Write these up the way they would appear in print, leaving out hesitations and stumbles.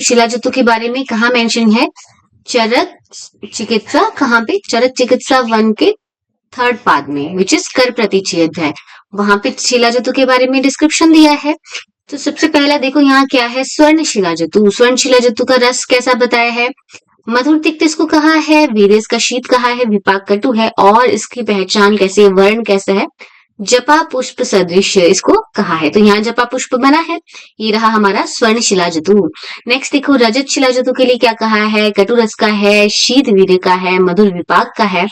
शिला जतु के बारे में कहाँ मेंशन है? चरक चिकित्सा, कहाँ पे? चरक चिकित्सा वन के थर्ड पाद में, विच इज कर प्रतिच्छेद है, वहां पे शिला जतु के बारे में डिस्क्रिप्शन दिया है। तो सबसे पहला देखो यहाँ क्या है, स्वर्ण शिला जतु। स्वर्ण शिला जतु का रस कैसा बताया है? मधुर तिक्त इसको कहा है, वीर इसका शीत कहा है, विपाक कटु है, और इसकी पहचान कैसे, वर्ण कैसा है? जपा पुष्प सदृश इसको कहा है। तो यहाँ जपा पुष्प बना है, ये रहा हमारा स्वर्ण शिला जतु। नेक्स्ट देखो रजत शिला जतु के लिए क्या कहा है? कटु रस का है, शीत वीर्य का है, मधुर विपाक का है,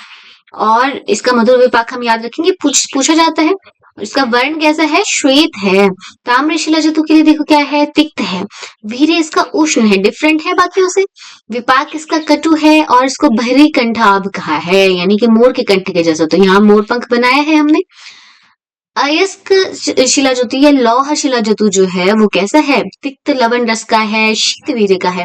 और इसका मधुर विपाक हम याद रखेंगे, पूछा जाता है। इसका वर्ण कैसा है? श्वेत है। ताम्र शिला जतु के लिए देखो क्या है? तिक्त है। वीर्य इसका उष्ण है, डिफरेंट है बाकियों से। विपाक इसका कटु है, और इसको बहरी कंठाभ कहा है, यानी कि मोर के कंठ के जैसा। तो यहाँ मोर पंख बनाया है हमने। अयस्क शिला जतु या लौह शिला जतु जो है वो कैसा है? तिक्त लवण रस का है, शीत वीर्य का है,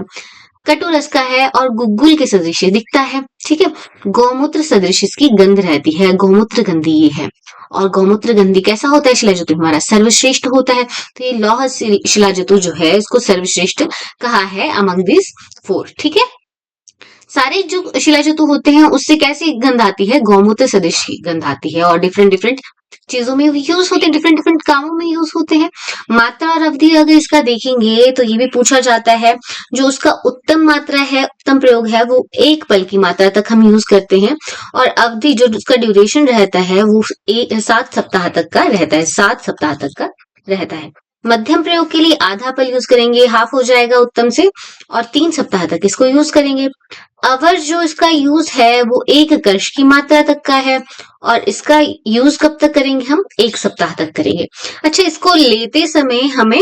कटु रस का है, और गुग्गुल के सदृश दिखता है। ठीक है। गौमूत्र सदृश इसकी गंध रहती है, गौमूत्र गंधी ये है। और गौमूत्र गंधी कैसा होता है शिला जतु? हमारा सर्वश्रेष्ठ होता है। तो ये लौह शिला जतु जो है इसको सर्वश्रेष्ठ कहा है अमंग दिस फोर। ठीक है। सारे जो शिला जतु होते हैं उससे कैसी गंध आती है? गौमूत्र सदृश की गंध आती है, और डिफरेंट डिफरेंट चीजों में यूज होते हैं, डिफरेंट डिफरेंट कामों में यूज होते हैं। मात्रा और अवधि अगर इसका देखेंगे तो ये भी पूछा जाता है। जो उसका उत्तम मात्रा है, उत्तम प्रयोग है, वो 1 पल की मात्रा तक हम यूज करते हैं, और अवधि जो उसका ड्यूरेशन रहता है वो 7 सप्ताह तक का रहता है, 7 सप्ताह तक का रहता है। मध्यम प्रयोग के लिए आधा पल यूज करेंगे, हाफ हो जाएगा उत्तम से, और 3 सप्ताह तक इसको यूज करेंगे। अवर जो इसका यूज है वो 1 कर्ष की मात्रा तक का है, और इसका यूज कब तक करेंगे हम? 1 सप्ताह तक करेंगे। अच्छा, इसको लेते समय हमें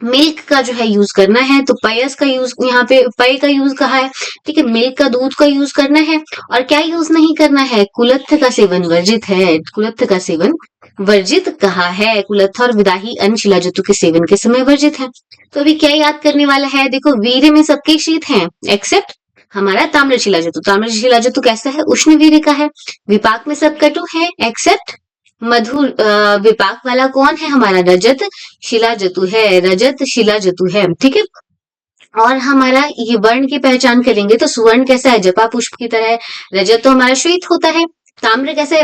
मिल्क का जो है यूज करना है, तो पयस का यूज, यहाँ पे पय का यूज कहा है। ठीक है, मिल्क का, दूध का यूज करना है। और क्या यूज नहीं करना है? कुलत्थ का सेवन वर्जित है, कुलत्थ का सेवन वर्जित कहा है। कुलत्थ और विदाही अन्य शिला जतु के सेवन के समय वर्जित है। तो अभी क्या याद करने वाला है? देखो वीर्य में सबके शीत हैं एक्सेप्ट हमारा ताम्र शिला जतु। ताम्र शिला जतु कैसा है? उष्ण वीर्य का है। विपाक में सब कटु है एक्सेप्ट मधुर। विपाक वाला कौन है? हमारा रजत शिला जतु है, रजत शिला जतु है। ठीक है। और हमारा ये वर्ण की पहचान करेंगे तो सुवर्ण कैसा है? जपा पुष्प की तरह है। रजत तो हमारा श्वेत होता है। ताम्र कैसा है?